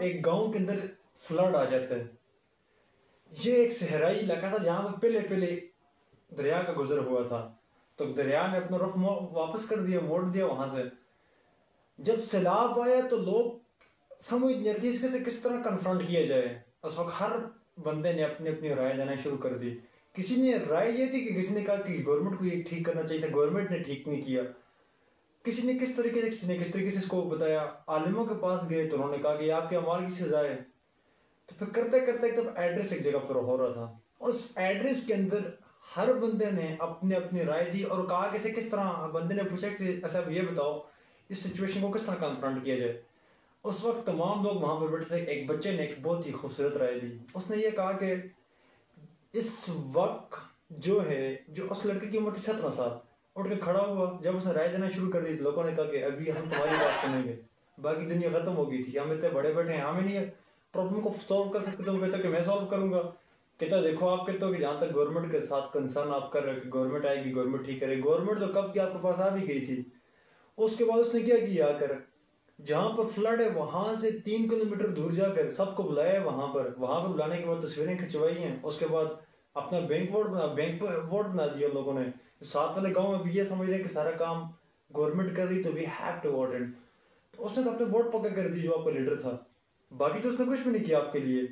एक गांव के अंदर फ्लड आ जाता है। ये एक सहराई इलाका था जहाँ पर पहले पहले दरिया का गुजर हुआ था। तो दरिया ने अपना रुख वापस कर दिया, मोड़ दिया वहां से। जब सैलाब आया तो लोग समझ नहीं रहे थे किस तरह कन्फ्रंट किया जाए। उस वक्त हर बंदे ने अपनी अपनी राय देना शुरू कर दी। किसी ने राय ये थी कि किसी ने कहा कि गवर्नमेंट को ये ठीक करना चाहिए था, गवर्नमेंट ने ठीक नहीं किया। किसी ने किस तरीके से, किसी ने किस तरीके से इसको बताया। आलिमों के पास गए तो उन्होंने कहा कि आपके अमाल की सजा है। तो फिर करते करते एकदम एड्रेस एक जगह पर हो रहा था। उस एड्रेस के अंदर हर बंदे ने अपनी अपनी राय दी और कहा कि किस तरह, बंदे ने पूछा कि ऐसा ये बताओ इस सिचुएशन को किस तरह कन्फ्रंट किया जाए। उस वक्त तमाम लोग वहां पर बैठे थे। एक बच्चे ने एक बहुत ही खूबसूरत राय दी। उसने ये कहा कि इस वक्त जो है, जो उस लड़के की उम्र थी 17 साल, उठ के खड़ा हुआ। जब उसने राय देना शुरू कर दी तो लोगों ने कहा कि अभी हम तुम्हारी बात सुनेंगे, बाकी दुनिया खत्म हो गई थी, हम इतने बड़े बैठे हैं, हमें नहीं प्रॉब्लम को सॉल्व कर सकते। तुम कहते हो कि मैं सॉल्व करूंगा। कहता देखो, आप कहते हो कि जहाँ तक गवर्नमेंट के साथ कंसर्न आप कर रहे हो कि गवर्नमेंट आएगी, गवर्नमेंट ठीक करेगी, गवर्नमेंट तो कब की आपके पास आ भी गई थी। उसके बाद उसने क्या किया, आकर जहाँ पर फ्लड है वहां से 3 किलोमीटर दूर जाकर सबको बुलाया। वहां पर बुलाने के बाद तस्वीरें खिंचवाई हैं। उसके बाद अपना बैंक वोट बना दिया लोगों ने। साथ वाले गांव में भी ये समझ रहे हैं कि सारा काम गवर्नमेंट कर रही तो we have to vote in. तो उसने तो अपने वोट पक्का कर दी जो आपका लीडर था। बाकी तो उसने कुछ भी नहीं किया आपके लिए।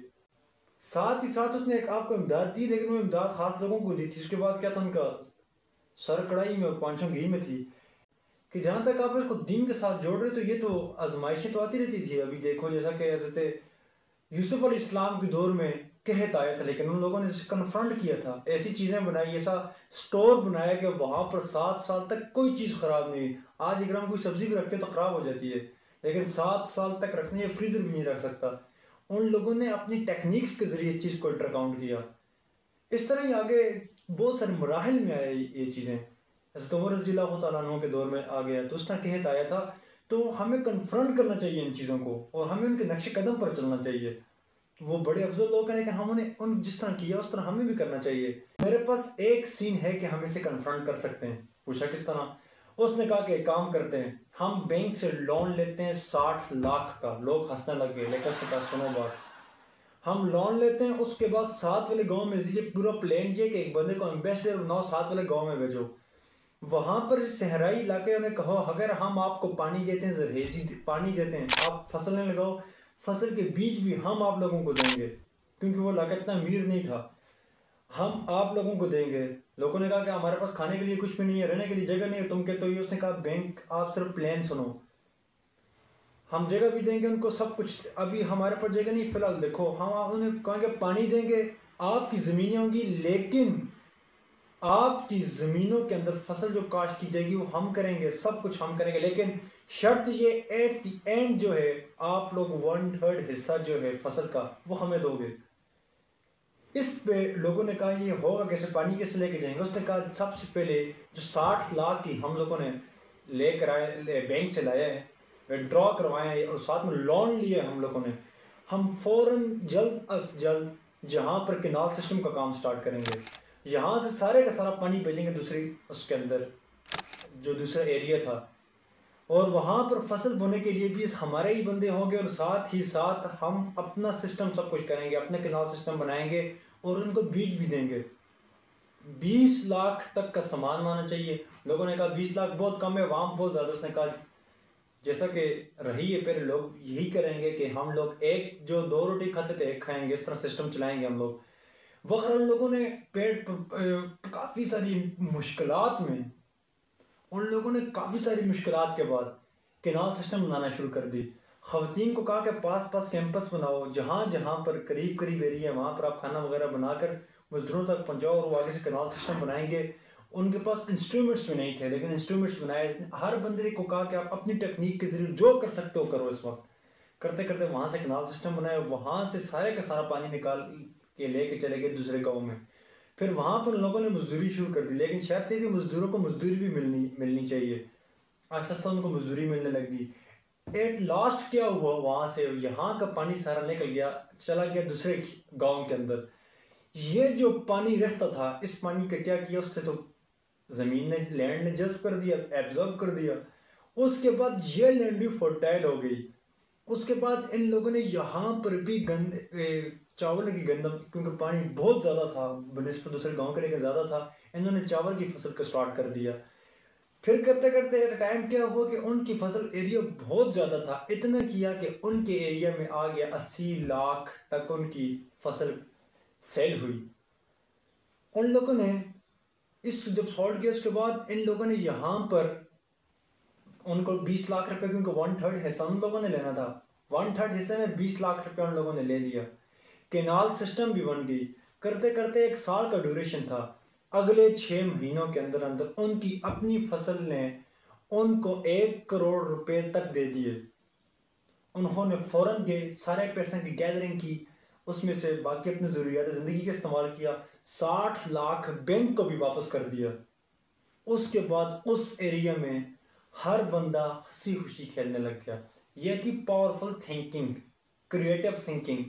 साथ ही साथ उसने एक आपको इमदाद दी, लेकिन वो इमदाद खास लोगों को दी थी। उसके बाद क्या था, उनका सर कढ़ाई में और पांचों घी में थी कि जहां तक आप इसको दीन के साथ जोड़ रहे तो ये तो आजमाइशें तो आती रहती थी। अभी देखो जैसा कि हज़रत यूसुफ अलैहिस्सलाम के दौर में कहत आया था, लेकिन उन लोगों ने कन्फ्रंट किया था। ऐसी चीज़ें बनाई, ऐसा स्टोर बनाया कि वहाँ पर 7 साल तक कोई चीज़ ख़राब नहीं। आज अगर हम कोई सब्ज़ी भी रखते हैं तो ख़राब हो जाती है, लेकिन 7 साल तक रखने, फ्रीज़र भी नहीं रख सकता। उन लोगों ने अपनी टेक्निक्स के ज़रिए इस चीज़ को इंटरकाउंट किया। इस तरह ही आगे बहुत सारे मराहल में आए ये चीज़ें। हज़रत उमर रज़ियल्लाहु तआला अन्हु के दौर में आ गया तो उस तरह कहत आया था। तो हमें कन्फ्रंट करना चाहिए इन चीज़ों को और हमें उनके नक्श कदम पर चलना चाहिए। वो बड़े अफजल लोग हैं, लेकिन हम उन्हें उन जिस तरह किया उस तरह हमें भी करना चाहिए। मेरे पास एक सीन है कि हम इसे कन्फ्रंट कर सकते हैं। पूछा किस तरह? उसने कहा कि एक काम करते हैं, हम बैंक से लोन लेते हैं 60 लाख का। लोग हंसने लग गए, लेकिन उसने कहा सुनो बात, हम लोन लेते हैं, उसके बाद साथ वाले गांव में ये पूरा प्लान ये कि एक बंदे को एम्बेसडर बनाओ, साथ वाले गांव में भेजो। वहां पर सहराई इलाके में कहो अगर हम आपको पानी देते हैं, जरहेजी पानी देते हैं, आप फसलें लगाओ, फसल के बीज भी हम आप लोगों को देंगे, क्योंकि वो इलाका इतना अमीर नहीं था, हम आप लोगों को देंगे। लोगों ने कहा कि हमारे पास खाने के लिए कुछ भी नहीं है, रहने के लिए जगह नहीं है। तुम कहते हो, उसने कहा बैंक आप सिर्फ प्लान सुनो, हम जगह भी देंगे उनको, सब कुछ। अभी हमारे पास जगह नहीं फिलहाल, देखो हम उन्हें कहेंगे पानी देंगे, आपकी ज़मीनें होंगी, लेकिन आपकी ज़मीनों के अंदर फसल जो काश्त की जाएगी वो हम करेंगे, सब कुछ हम करेंगे, लेकिन शर्त ये एट द एंड जो है आप लोग 1/3 हिस्सा जो है फसल का वो हमें दोगे। इस पे लोगों ने कहा ये होगा कैसे, पानी कैसे लेके जाएंगे? उसने कहा सबसे पहले जो 60 लाख की हम लोगों ने लेकर आए, बैंक से लाया है, विड्रॉ करवाए हैं और साथ में लोन लिए हम लोगों ने, हम फ़ौरन जल्द अज जल्द जहाँ पर केनाल सिस्टम का काम स्टार्ट करेंगे, यहाँ से सारे का सारा पानी भेजेंगे दूसरी उसके अंदर जो दूसरा एरिया था, और वहाँ पर फसल बोने के लिए भी हमारे ही बंदे होंगे, और साथ ही साथ हम अपना सिस्टम सब कुछ करेंगे, अपने केनाल सिस्टम बनाएंगे और उनको बीज भी देंगे। 20 लाख तक का सामान आना चाहिए। लोगों ने कहा 20 लाख बहुत कम है, वहाँ बहुत ज़्यादा। उसने कहा जैसा कि रही है पहले, लोग यही करेंगे कि हम लोग एक जो 2 रोटी खाते थे एक खाएंगे, इस तरह सिस्टम चलाएंगे हम लोग। वह उन लोगों ने पेट काफ़ी सारी मुश्किलात में, उन लोगों ने काफ़ी सारी मुश्किलात के बाद केनाल सिस्टम बनाना शुरू कर दी। ख़वातीन को कहा कि पास पास कैंपस बनाओ, जहाँ जहाँ पर करीब करीब एरिया है वहाँ पर आप खाना वगैरह बनाकर मजदूरों तक पहुँचाओ, और वो आगे से केनाल सिस्टम बनाएंगे। उनके पास इंस्ट्रूमेंट्स भी नहीं थे, लेकिन इंस्ट्रूमेंट्स बनाए। हर बंदे को कहा कि आप अपनी टेक्निक के जरिए जो कर सकते हो करो। इस वक्त करते करते वहाँ से केनाल सिस्टम बनाए, वहाँ से सारे का सारा पानी निकाल के लेके चले गए दूसरे गाँव में। फिर वहाँ पर लोगों ने मजदूरी शुरू कर दी, लेकिन शर्त थी मजदूरों को मजदूरी भी मिलनी चाहिए। आहिस्ता उनको मजदूरी मिलने लगी। एट लास्ट क्या हुआ, वहाँ से यहाँ का पानी सारा निकल गया, चला गया दूसरे गांव के अंदर। ये जो पानी रहता था, इस पानी का क्या किया, उससे तो ज़मीन ने, लैंड ने जज्ब कर दिया, एब्जॉर्ब कर दिया। उसके बाद ये लैंड भी फर्टाइल हो गई। उसके बाद इन लोगों ने यहाँ पर भी चावल की गंदम, क्योंकि पानी बहुत ज़्यादा था बनिस्बत दूसरे गांव के, लेकिन ज़्यादा था, इन्होंने चावल की फसल को स्टार्ट कर दिया। फिर करते करते टाइम क्या हुआ कि उनकी फसल एरिया बहुत ज़्यादा था, इतना किया कि उनके एरिया में आ गया 80 लाख तक उनकी फसल सेल हुई। उन लोगों ने इस जब सॉल्ट किया उसके बाद इन लोगों ने यहाँ पर उनको 20 लाख रुपए, क्योंकि 1/3 हिस्सा उन लोगों ने लेना था, 1/3 हिस्से में 20 लाख रुपए उन लोगों ने ले लिया। केनाल सिस्टम भी बन गई। करते करते 1 साल का ड्यूरेशन था। अगले 6 महीनों के अंदर अंदर उनकी अपनी फसल ने उनको 1 करोड़ रुपए तक दे दिए। उन्होंने फ़ौरन के सारे पैसे की गैदरिंग की, उसमें से बाकी अपनी ज़रूरियात ज़िंदगी का इस्तेमाल किया, 60 लाख बैंक को भी वापस कर दिया। उसके बाद उस एरिया में हर बंदा हंसी खुशी खेलने लग गया। ये थी पावरफुल थिंकिंग, क्रिएटिव थिंकिंग।